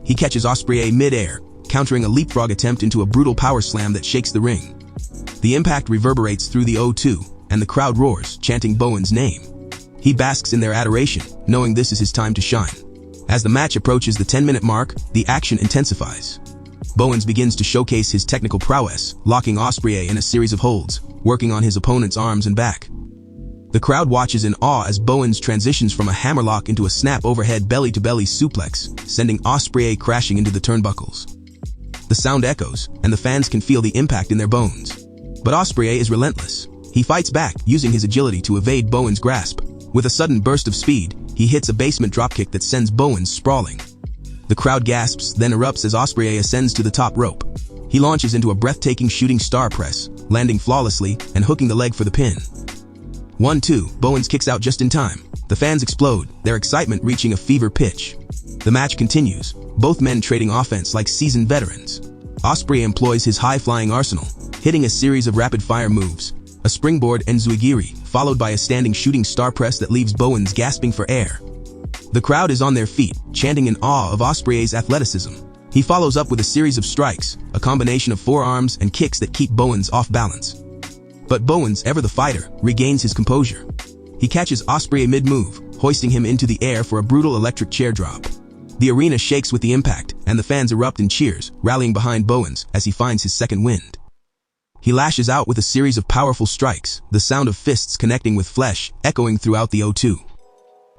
S1: He catches Ospreay mid-air, countering a leapfrog attempt into a brutal power slam that shakes the ring. The impact reverberates through the O2, and the crowd roars, chanting Bowens' name. He basks in their adoration, knowing this is his time to shine. As the match approaches the 10-minute mark, the action intensifies. Bowens begins to showcase his technical prowess, locking Ospreay in a series of holds, working on his opponent's arms and back. The crowd watches in awe as Bowens transitions from a hammerlock into a snap overhead belly-to-belly suplex, sending Ospreay crashing into the turnbuckles. The sound echoes, and the fans can feel the impact in their bones. But Ospreay is relentless. He fights back, using his agility to evade Bowens' grasp. With a sudden burst of speed, he hits a basement dropkick that sends Bowens sprawling. The crowd gasps, then erupts as Ospreay ascends to the top rope. He launches into a breathtaking shooting star press, landing flawlessly and hooking the leg for the pin. 1-2, Bowens kicks out just in time. The fans explode, their excitement reaching a fever pitch. The match continues, both men trading offense like seasoned veterans. Ospreay employs his high-flying arsenal, hitting a series of rapid-fire moves, a springboard enziguri, followed by a standing shooting star press that leaves Bowens gasping for air. The crowd is on their feet, chanting in awe of Ospreay's athleticism. He follows up with a series of strikes, a combination of forearms and kicks that keep Bowens off balance. But Bowens, ever the fighter, regains his composure. He catches Ospreay mid-move, hoisting him into the air for a brutal electric chair drop. The arena shakes with the impact, and the fans erupt in cheers, rallying behind Bowens as he finds his second wind. He lashes out with a series of powerful strikes, the sound of fists connecting with flesh, echoing throughout the O2.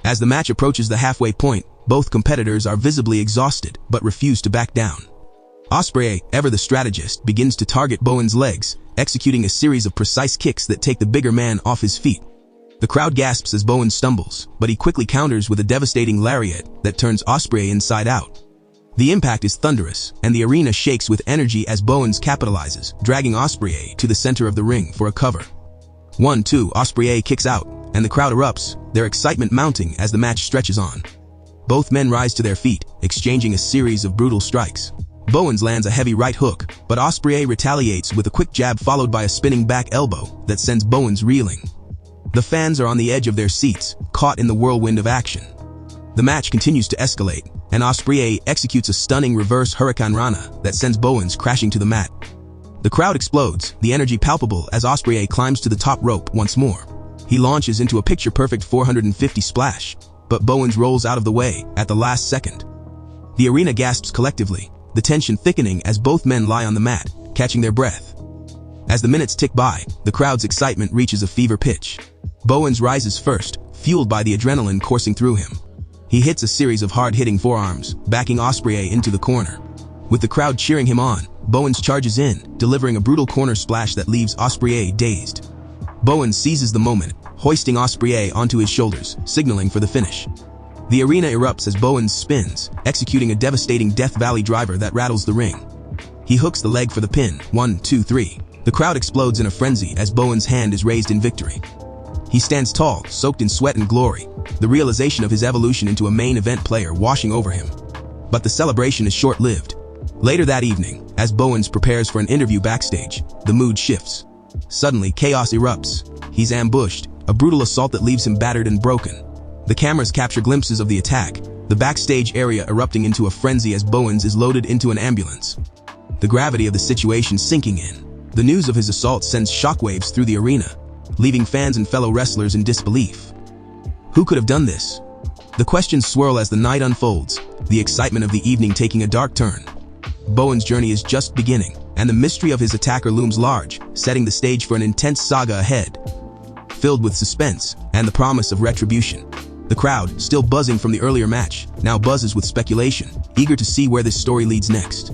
S1: As the match approaches the halfway point, both competitors are visibly exhausted but refuse to back down. Ospreay, ever the strategist, begins to target Bowens' legs, executing a series of precise kicks that take the bigger man off his feet. The crowd gasps as Bowens stumbles, but he quickly counters with a devastating lariat that turns Ospreay inside out. The impact is thunderous, and the arena shakes with energy as Bowens capitalizes, dragging Ospreay to the center of the ring for a cover. 1-2, Ospreay kicks out, and the crowd erupts, their excitement mounting as the match stretches on. Both men rise to their feet, exchanging a series of brutal strikes. Bowens lands a heavy right hook, but Ospreay retaliates with a quick jab followed by a spinning back elbow that sends Bowens reeling. The fans are on the edge of their seats, caught in the whirlwind of action. The match continues to escalate, and Ospreay executes a stunning reverse Hurricane Rana that sends Bowens crashing to the mat. The crowd explodes, the energy palpable as Ospreay climbs to the top rope once more. He launches into a picture-perfect 450 splash, but Bowens rolls out of the way at the last second. The arena gasps collectively, the tension thickening as both men lie on the mat, catching their breath. As the minutes tick by, the crowd's excitement reaches a fever pitch. Bowens rises first, fueled by the adrenaline coursing through him. He hits a series of hard-hitting forearms, backing Ospreay into the corner. With the crowd cheering him on, Bowens charges in, delivering a brutal corner splash that leaves Ospreay dazed. Bowens seizes the moment, hoisting Ospreay onto his shoulders, signaling for the finish. The arena erupts as Bowens spins, executing a devastating Death Valley driver that rattles the ring. He hooks the leg for the pin, 1, 2, 3. The crowd explodes in a frenzy as Bowens' hand is raised in victory. He stands tall, soaked in sweat and glory, the realization of his evolution into a main event player washing over him. But the celebration is short-lived. Later that evening, as Bowens prepares for an interview backstage, the mood shifts. Suddenly, chaos erupts. He's ambushed, a brutal assault that leaves him battered and broken. The cameras capture glimpses of the attack, the backstage area erupting into a frenzy as Bowens is loaded into an ambulance. The gravity of the situation sinking in. The news of his assault sends shockwaves through the arena, leaving fans and fellow wrestlers in disbelief. Who could have done this? The questions swirl as the night unfolds, the excitement of the evening taking a dark turn. Bowens' journey is just beginning, and the mystery of his attacker looms large, setting the stage for an intense saga ahead, filled with suspense and the promise of retribution. The crowd, still buzzing from the earlier match, now buzzes with speculation, eager to see where this story leads next.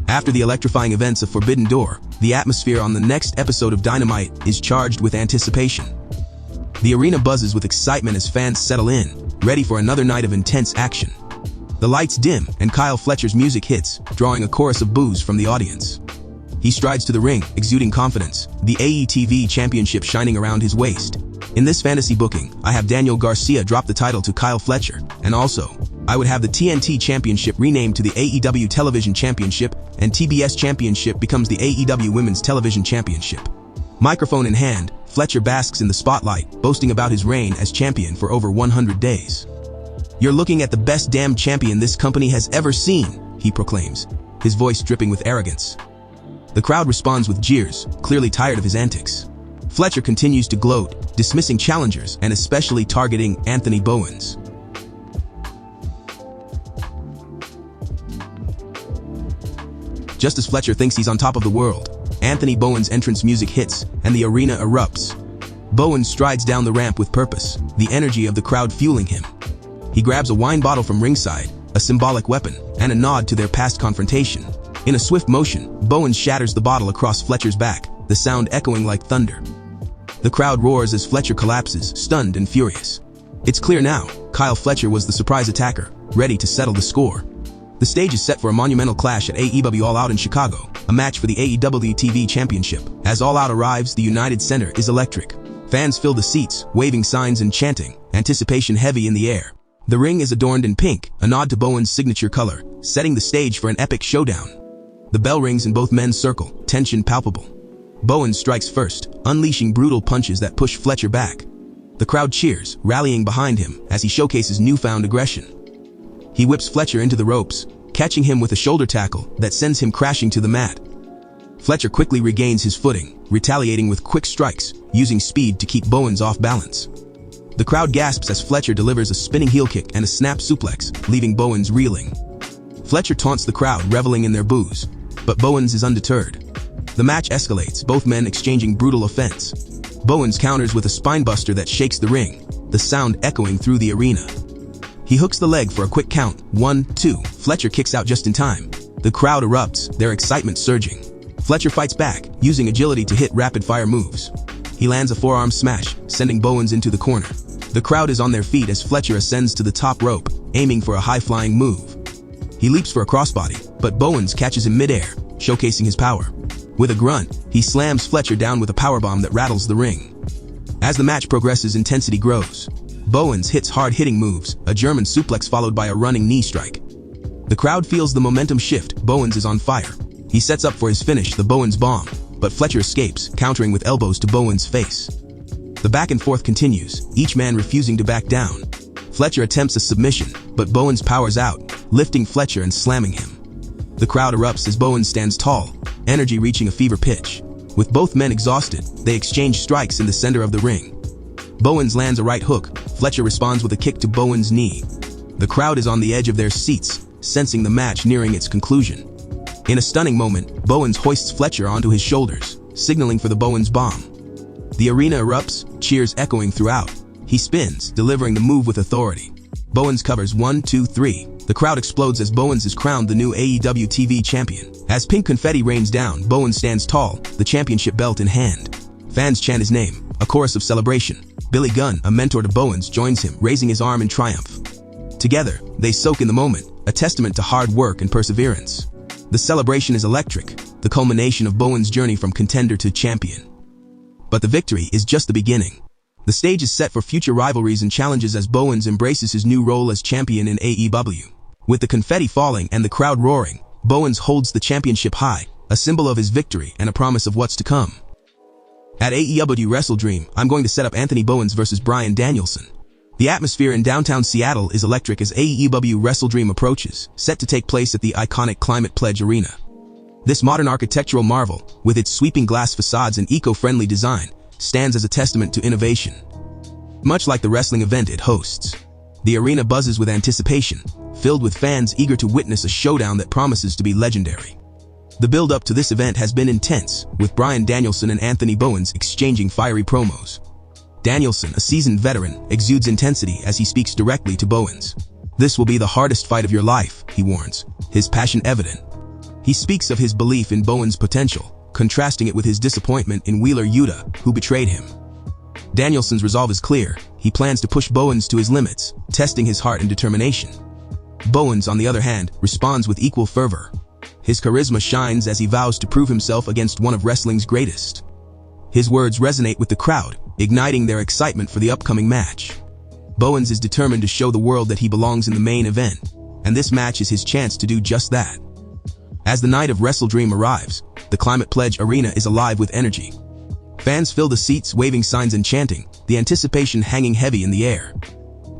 S1: After the electrifying events of Forbidden Door, the atmosphere on the next episode of Dynamite is charged with anticipation. The arena buzzes with excitement as fans settle in, ready for another night of intense action. The lights dim and Kyle Fletcher's music hits, drawing a chorus of boos from the audience. He strides to the ring, exuding confidence, the AEW championship shining around his waist. In this fantasy booking, I have Daniel Garcia drop the title to Kyle Fletcher, and also, I would have the TNT Championship renamed to the AEW Television Championship, and TBS Championship becomes the AEW Women's Television Championship. Microphone in hand, Fletcher basks in the spotlight, boasting about his reign as champion for over 100 days. "You're looking at the best damn champion this company has ever seen," he proclaims, his voice dripping with arrogance. The crowd responds with jeers, clearly tired of his antics. Fletcher continues to gloat, dismissing challengers and especially targeting Anthony Bowens. Just as Fletcher thinks he's on top of the world, Anthony Bowens' entrance music hits and the arena erupts. Bowens strides down the ramp with purpose, the energy of the crowd fueling him. He grabs a wine bottle from ringside, a symbolic weapon, and a nod to their past confrontation. In a swift motion, Bowens shatters the bottle across Fletcher's back, the sound echoing like thunder. The crowd roars as Fletcher collapses, stunned and furious. It's clear now, Kyle Fletcher was the surprise attacker, ready to settle the score. The stage is set for a monumental clash at AEW All Out in Chicago, a match for the AEW TV Championship. As All Out arrives, the United Center is electric. Fans fill the seats, waving signs and chanting, anticipation heavy in the air. The ring is adorned in pink, a nod to Bowens' signature color, setting the stage for an epic showdown. The bell rings and both men circle, tension palpable. Bowens strikes first, unleashing brutal punches that push Fletcher back. The crowd cheers, rallying behind him as he showcases newfound aggression. He whips Fletcher into the ropes, catching him with a shoulder tackle that sends him crashing to the mat. Fletcher quickly regains his footing, retaliating with quick strikes, using speed to keep Bowens off balance. The crowd gasps as Fletcher delivers a spinning heel kick and a snap suplex, leaving Bowens reeling. Fletcher taunts the crowd, reveling in their boos, but Bowens is undeterred. The match escalates, both men exchanging brutal offense. Bowens counters with a spinebuster that shakes the ring. the sound echoing through the arena. He hooks the leg for a quick count. 1, 2. Fletcher kicks out just in time. The crowd erupts, their excitement surging. Fletcher fights back, using agility to hit rapid-fire moves. He lands a forearm smash, sending Bowens into the corner. The crowd is on their feet as Fletcher ascends to the top rope, aiming for a high-flying move. He leaps for a crossbody, but Bowens catches him mid-air, showcasing his power. With a grunt, he slams Fletcher down with a powerbomb that rattles the ring. As the match progresses, intensity grows. Bowens hits hard-hitting moves, a German suplex followed by a running knee strike. The crowd feels the momentum shift. Bowens is on fire. He sets up for his finish, the Bowens bomb, but Fletcher escapes, countering with elbows to Bowens' face. The back and forth continues, each man refusing to back down. Fletcher attempts a submission, but Bowens powers out, lifting Fletcher and slamming him. The crowd erupts as Bowens stands tall, energy reaching a fever pitch. With both men exhausted, they exchange strikes in the center of the ring. Bowens lands a right hook. Fletcher responds with a kick to Bowens' knee. The crowd is on the edge of their seats, sensing the match nearing its conclusion. In a stunning moment, Bowens hoists Fletcher onto his shoulders, signaling for the Bowens bomb. The arena erupts, cheers echoing throughout. He spins, delivering the move with authority. Bowens covers 1, 2, 3. The crowd explodes as Bowens is crowned the new AEW TV champion. As pink confetti rains down, Bowens stands tall, the championship belt in hand. Fans chant his name, a chorus of celebration. Billy Gunn, a mentor to Bowens, joins him, raising his arm in triumph. Together, they soak in the moment, a testament to hard work and perseverance. The celebration is electric, the culmination of Bowens' journey from contender to champion. But the victory is just the beginning. The stage is set for future rivalries and challenges as Bowens embraces his new role as champion in AEW. With the confetti falling and the crowd roaring, Bowens holds the championship high, a symbol of his victory and a promise of what's to come. At AEW Wrestle Dream, I'm going to set up Anthony Bowens versus Bryan Danielson. The atmosphere in downtown Seattle is electric as AEW Wrestle Dream approaches, set to take place at the iconic Climate Pledge Arena. This modern architectural marvel, with its sweeping glass facades and eco-friendly design, stands as a testament to innovation. Much like the wrestling event it hosts, the arena buzzes with anticipation, filled with fans eager to witness a showdown that promises to be legendary. The build-up to this event has been intense, with Bryan Danielson and Anthony Bowens exchanging fiery promos. Danielson, a seasoned veteran, exudes intensity as he speaks directly to Bowens. "This will be the hardest fight of your life," he warns, his passion evident. He speaks of his belief in Bowens' potential, contrasting it with his disappointment in Wheeler Yuta, who betrayed him. Danielson's resolve is clear. He plans to push Bowens to his limits, testing his heart and determination. Bowens, on the other hand, responds with equal fervor. His charisma shines as he vows to prove himself against one of wrestling's greatest. His words resonate with the crowd, igniting their excitement for the upcoming match. Bowens is determined to show the world that he belongs in the main event, and this match is his chance to do just that. As the night of Wrestle Dream arrives, the Climate Pledge Arena is alive with energy. Fans fill the seats, waving signs and chanting, the anticipation hanging heavy in the air.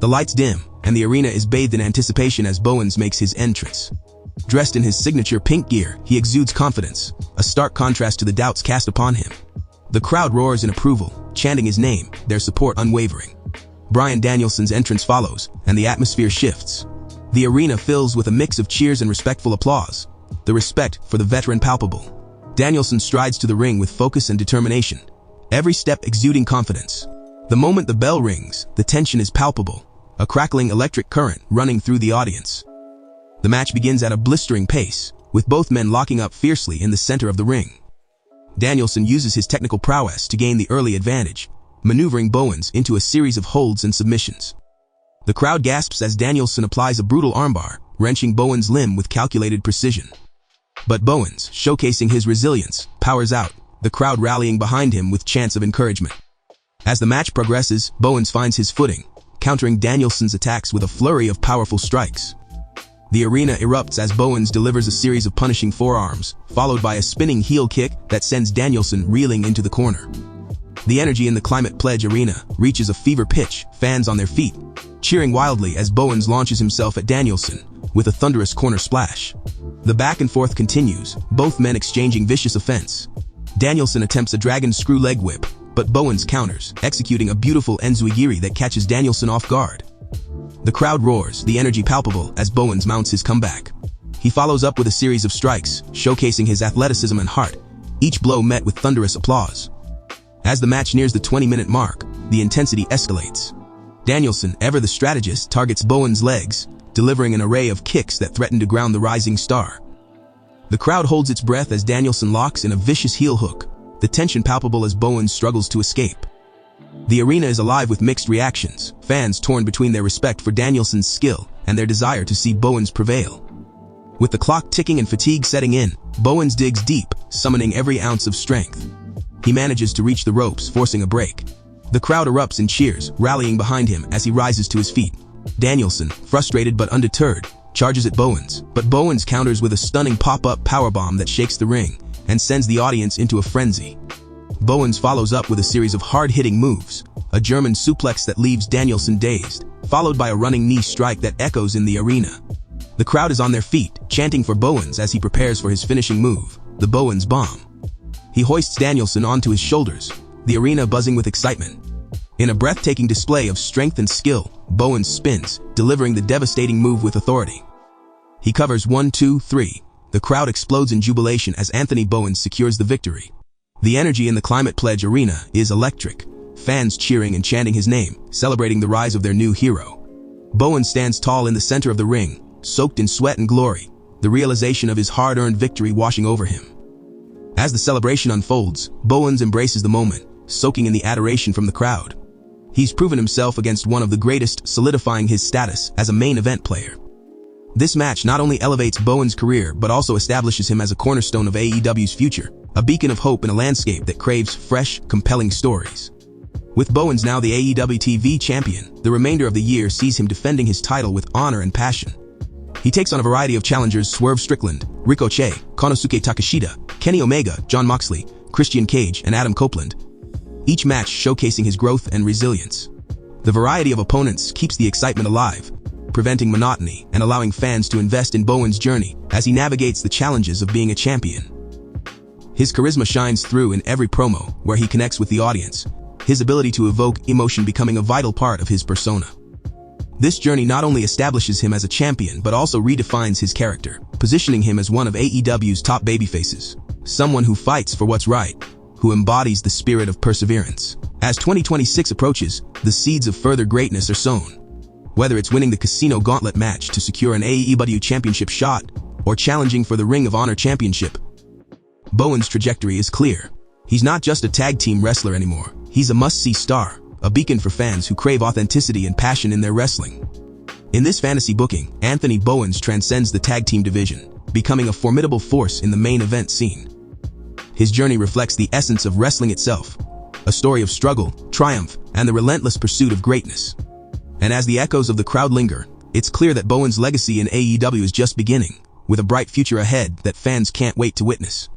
S1: The lights dim, and the arena is bathed in anticipation as Bowens makes his entrance. Dressed in his signature pink gear, he exudes confidence, a stark contrast to the doubts cast upon him. The crowd roars in approval, chanting his name, their support unwavering. Bryan Danielson's entrance follows, and the atmosphere shifts. The arena fills with a mix of cheers and respectful applause, the respect for the veteran palpable. Danielson strides to the ring with focus and determination, every step exuding confidence. The moment the bell rings, the tension is palpable, a crackling electric current running through the audience. The match begins at a blistering pace, with both men locking up fiercely in the center of the ring. Danielson uses his technical prowess to gain the early advantage, maneuvering Bowens into a series of holds and submissions. The crowd gasps as Danielson applies a brutal armbar, wrenching Bowens' limb with calculated precision. But Bowens, showcasing his resilience, powers out, the crowd rallying behind him with chants of encouragement. As the match progresses, Bowens finds his footing, countering Danielson's attacks with a flurry of powerful strikes. The arena erupts as Bowens delivers a series of punishing forearms, followed by a spinning heel kick that sends Danielson reeling into the corner. The energy in the Climate Pledge Arena reaches a fever pitch, fans on their feet, cheering wildly as Bowens launches himself at Danielson with a thunderous corner splash. The back and forth continues, both men exchanging vicious offense. Danielson attempts a dragon screw leg whip, but Bowens counters, executing a beautiful enziguri that catches Danielson off guard. The crowd roars, the energy palpable as Bowens mounts his comeback. He follows up with a series of strikes, showcasing his athleticism and heart, each blow met with thunderous applause. As the match nears the 20-minute mark, the intensity escalates. Danielson, ever the strategist, targets Bowens' legs, delivering an array of kicks that threaten to ground the rising star. The crowd holds its breath as Danielson locks in a vicious heel hook, the tension palpable as Bowens struggles to escape. The arena is alive with mixed reactions, fans torn between their respect for Danielson's skill and their desire to see Bowens prevail. With the clock ticking and fatigue setting in, Bowens digs deep, summoning every ounce of strength. He manages to reach the ropes, forcing a break. The crowd erupts in cheers, rallying behind him as he rises to his feet. Danielson, frustrated but undeterred, charges at Bowens, but Bowens counters with a stunning pop-up powerbomb that shakes the ring and sends the audience into a frenzy. Bowens follows up with a series of hard-hitting moves, a German suplex that leaves Danielson dazed, followed by a running knee strike that echoes in the arena. The crowd is on their feet, chanting for Bowens as he prepares for his finishing move, the Bowens Bomb. He hoists Danielson onto his shoulders, the arena buzzing with excitement. In a breathtaking display of strength and skill, Bowens spins, delivering the devastating move with authority. He covers 1, 2, 3. The crowd explodes in jubilation as Anthony Bowens secures the victory. The energy in the Climate Pledge Arena is electric, fans cheering and chanting his name, celebrating the rise of their new hero. Bowens stands tall in the center of the ring, soaked in sweat and glory, the realization of his hard-earned victory washing over him. As the celebration unfolds, Bowens embraces the moment, soaking in the adoration from the crowd. He's proven himself against one of the greatest, solidifying his status as a main event player. This match not only elevates Bowens' career but also establishes him as a cornerstone of AEW's future, a beacon of hope in a landscape that craves fresh, compelling stories. With Bowens now the AEW TV champion, the remainder of the year sees him defending his title with honor and passion. He takes on a variety of challengers: Swerve Strickland, Ricochet, Konosuke Takeshita, Kenny Omega, Jon Moxley, Christian Cage, and Adam Copeland, each match showcasing his growth and resilience. The variety of opponents keeps the excitement alive, preventing monotony and allowing fans to invest in Bowens' journey as he navigates the challenges of being a champion. His charisma shines through in every promo where he connects with the audience, his ability to evoke emotion becoming a vital part of his persona. This journey not only establishes him as a champion but also redefines his character, positioning him as one of AEW's top babyfaces, someone who fights for what's right, who embodies the spirit of perseverance. As 2026 approaches, the seeds of further greatness are sown. Whether it's winning the Casino Gauntlet match to secure an AEW championship shot or challenging for the Ring of Honor championship, Bowens' trajectory is clear. He's not just a tag team wrestler anymore. He's a must-see star, a beacon for fans who crave authenticity and passion in their wrestling. In this fantasy booking, Anthony Bowens transcends the tag team division, becoming a formidable force in the main event scene. His journey reflects the essence of wrestling itself, a story of struggle, triumph, and the relentless pursuit of greatness. And as the echoes of the crowd linger, it's clear that Bowens' legacy in AEW is just beginning, with a bright future ahead that fans can't wait to witness.